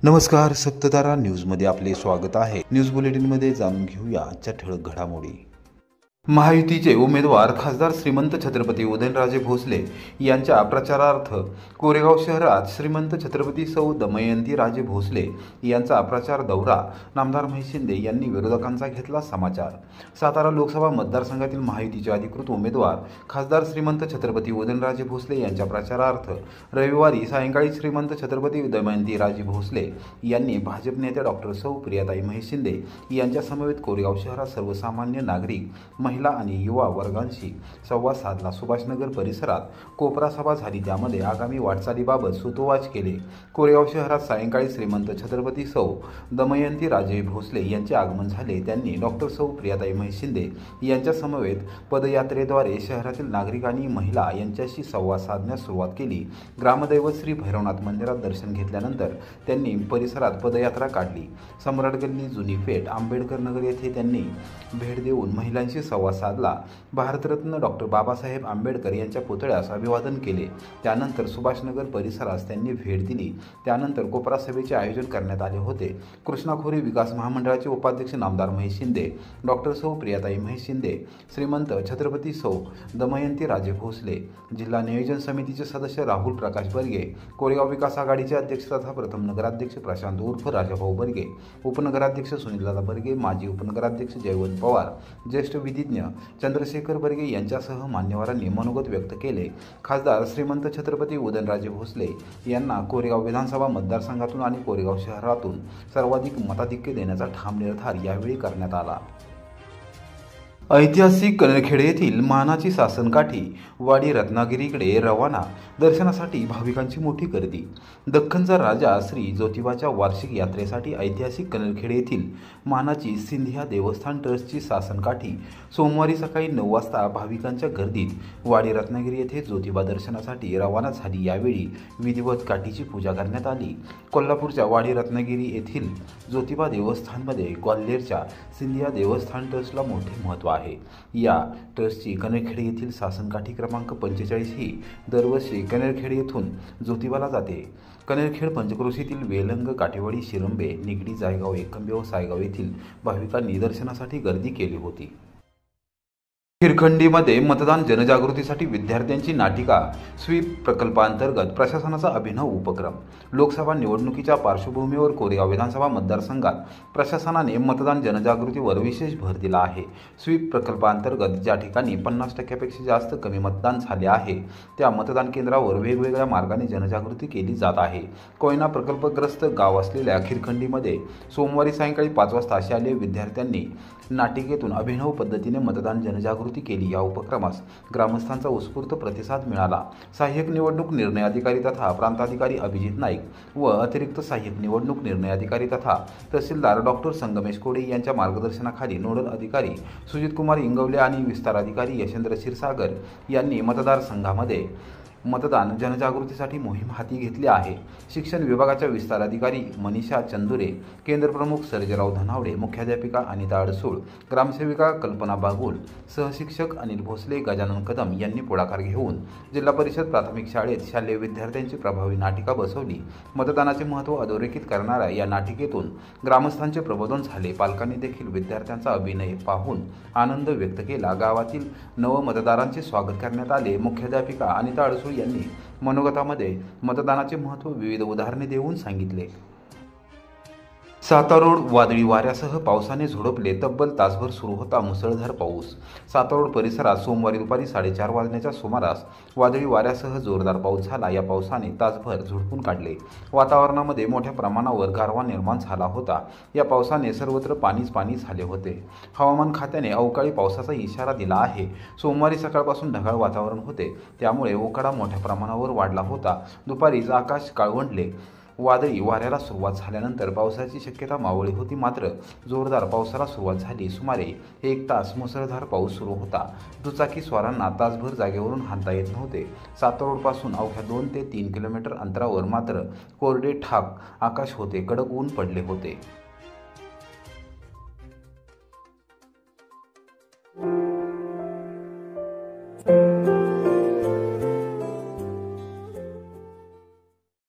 नमस्कार, सप्तधारा न्यूजमध्ये आपले स्वागत आहे। न्यूज बुलेटिनमध्ये जाणून घेऊया आजच्या ठळक घडामोडी। महायुतीचे उमेदवार खासदार श्रीमंत छत्रपती उदयनराजे भोसले यांच्या प्रचारार्थ कोरेगाव शहरात श्रीमंत छत्रपती सौ दमयंती राजे भोसले यांचा प्रचार दौरा नामदार महेश शिंदे यांनी विरोधकांचा घेतला समाचार। सातारा लोकसभा मतदारसंघातील महायुतीचे अधिकृत उमेदवार खासदार श्रीमंत छत्रपती उदयनराजे भोसले यांच्या प्रचारार्थ रविवारी सायंकाळी श्रीमंत छत्रपती दमयंती राजे भोसले यांनी भाजप नेते डॉक्टर सौ प्रियाताई महेश शिंदे यांच्या समवेत कोरेगाव शहरात सर्वसामान्य नागरिक, महिला आणि युवा वर्गांशी संवाद साधला। सुभाषनगर परिसरात कोपरा सभा झाली, त्यामध्ये आगामी वाटचालीबाबत सूतोवाच केले। कोरेगाव शहरात सायंकाळी श्रीमंत छत्रपती सौ दमयंती राजे भोसले यांचे आगमन झाले। त्यांनी डॉक्टर सौ प्रियाताई महेश शिंदे यांच्या समवेत पदयात्रेद्वारे शहरातील नागरिक आणि महिला यांच्याशी संवाद साधण्यास सुरुवात केली। ग्रामदैवत श्री भैरवनाथ मंदिरात दर्शन घेतल्यानंतर त्यांनी परिसरात पदयात्रा काढली। सम्राट गल्ली, जुनी पेठ, आंबेडकर नगर येथे त्यांनी भेट देऊन महिलांशी संवाद साधला। भारतरत्न डॉक्टर बाबासाहेब आंबेडकर यांच्या पुतळ्यास अभिवादन केले। त्यानंतर सुभाषनगर परिसरास त्यांनी भेट दिली। त्यानंतर कोपरा सभेचे आयोजन करण्यात आले होते। कृष्णाखोरी विकास महामंडळाचे उपाध्यक्ष नामदार महेश शिंदे, डॉक्टर सौ प्रियाताई महेश शिंदे, श्रीमंत छत्रपती सौ दमयंती राजे भोसले, जिल्हा नियोजन समितीचे सदस्य राहुल प्रकाश बर्गे, कोरेगाव विकास आघाडीचे अध्यक्ष तथा प्रथम नगराध्यक्ष प्रशांत उर्फ राजाभाऊ बर्गे, उपनगराध्यक्ष सुनीलदादा बर्गे, माजी उपनगराध्यक्ष जयवंत पवार, ज्येष्ठ विधिज्ञ चंद्रशेखर बर्गे यांच्यासह मान्यवरांनी मनोगत व्यक्त केले। खासदार श्रीमंत छत्रपती उदयनराजे भोसले यांना कोरेगाव विधानसभा मतदारसंघातून आणि कोरेगाव शहरातून सर्वाधिक मताधिक्य देण्याचा ठाम निर्धार यावेळी करण्यात आला। ऐतिहासिक कनेरखेड येथील मानाची सासनकाठी वाडी रत्नागिरीकडे रवाना, दर्शनासाठी भाविकांची मोठी गर्दी। दख्खनचा राजा श्री ज्योतिबाच्या वार्षिक यात्रेसाठी ऐतिहासिक कनेरखेड येथील मानाची सिंधिया देवस्थान ट्रस्टची सासनकाठी सोमवारी सकाळी 9 वाजता भाविकांच्या गर्दीत वाडी रत्नागिरी येथे ज्योतिबा दर्शनासाठी रवाना झाली। यावेळी विधिवत काठीची पूजा करण्यात आली। कोल्हापूरच्या वाडी रत्नागिरी येथील ज्योतिबा देवस्थानमध्ये ग्वाल्हेरच्या सिंधिया देवस्थान ट्रस्टला मोठे महत्त्व आहे। या ट्रस्टची कनेरखेड येथील सासनकाठी क्रमांक 45 ही दरवर्षी कनेरखेड येथून ज्योतिबाला जाते। कनेरखेड पंचक्रोशीतील वेलंग, काटेवाडी, शिरंबे, निगडी, जायगाव, एकंबे व सायगाव येथील भाविकांनी दर्शनासाठी गर्दी केली होती। खिरखंडीमध्ये मतदान जनजागृतीसाठी विद्यार्थ्यांची नाटिका स्वीप प्रकल्पांतर्गत प्रशासनाचा अभिनव उपक्रम। लोकसभा निवडणुकीच्या पार्श्वभूमीवर कोरेगाव विधानसभा मतदारसंघात प्रशासनाने मतदान जनजागृतीवर विशेष भर दिला आहे। स्वीप प्रकल्पांतर्गत ज्या ठिकाणी 50% जास्त कमी मतदान झाले आहे त्या मतदान केंद्रावर वेगवेगळ्या मार्गाने जनजागृती केली जात आहे। कोयना प्रकल्पग्रस्त गाव असलेल्या खिरखंडीमध्ये सोमवारी सायंकाळी 5 वाजता शालेय विद्यार्थ्यांनी नाटिकेतून अभिनव पद्धतीने मतदान जनजागृती केली। या उपक्रमास ग्रामस्थांचा उत्स्फूर्त प्रतिसाद मिळाला। सहाय्यक निवडणूक निर्णय अधिकारी तथा प्रांताधिकारी अभिजित नाईक व अतिरिक्त सहाय्यक निवडणूक निर्णय अधिकारी तथा तहसीलदार डॉक्टर संगमेश कोडे यांच्या मार्गदर्शनाखाली नोडल अधिकारी सुजित कुमार इंगवले आणि विस्तार अधिकारी यशेंद्र क्षीरसागर यांनी मतदारसंघामध्ये मतदान जनजागृतीसाठी मोहीम हाती घेतली आहे। शिक्षण विभागाच्या विस्तार अधिकारी मनीषा चंदुरे, केंद्रप्रमुख सर्जेराव धनावडे, मुख्याध्यापिका अनिता अडसूळ, ग्रामसेविका कल्पना बागुल, सहशिक्षक अनिल भोसले, गजानन कदम यांनी पुढाकार घेऊन जिल्हा परिषद प्राथमिक शाळेत शालेय विद्यार्थ्यांची प्रभावी नाटिका बसवली। मतदानाचे महत्त्व अधोरेखित करणाऱ्या या नाटिकेतून ग्रामस्थांचे प्रबोधन झाले। पालकांनी देखील विद्यार्थ्यांचा अभिनय पाहून आनंद व्यक्त केला। गावातील नवमतदारांचे स्वागत करण्यात आले। मुख्याध्यापिका अनिता अडसूळ यांनी मनोगतामध्ये मतदानाचे महत्त्व विविध उदाहरणे देऊन सांगितले। सातारोड वादळी वाऱ्यासह पावसाने झोडपले, तब्बल तासभर सुरू होता मुसळधार पाऊस। सातारोड परिसरात सोमवारी दुपारी 4:30 वाजण्याच्या सुमारास वादळी वाऱ्यासह जोरदार पाऊस झाला। या पावसाने तासभर झोडपून काढले। वातावरणामध्ये मोठ्या प्रमाणावर गारवा निर्माण झाला होता। या पावसाने सर्वत्र पाणीच पाणी झाले होते। हवामान खात्याने अवकाळी पावसाचा इशारा दिला आहे। सोमवारी सकाळपासून ढगाळ वातावरण होते, त्यामुळे उकाडा मोठ्या प्रमाणावर वाढला होता। दुपारीच आकाश काळवंडले। वादळी वाऱ्याला सुरुवात झाल्यानंतर पावसाची शक्यता मावळली होती, मात्र जोरदार पावसाला सुरुवात झाली। सुमारे 1 तास मुसळधार पाऊस सुरू होता। दुचाकी स्वारांना तासभर जागेवरून हालता येत नव्हते। सातारोडपासून अवघ्या 2 ते 3 किलोमीटर अंतरावर मात्र कोरडे ठाक आकाश होते, कडक ऊन पडले होते।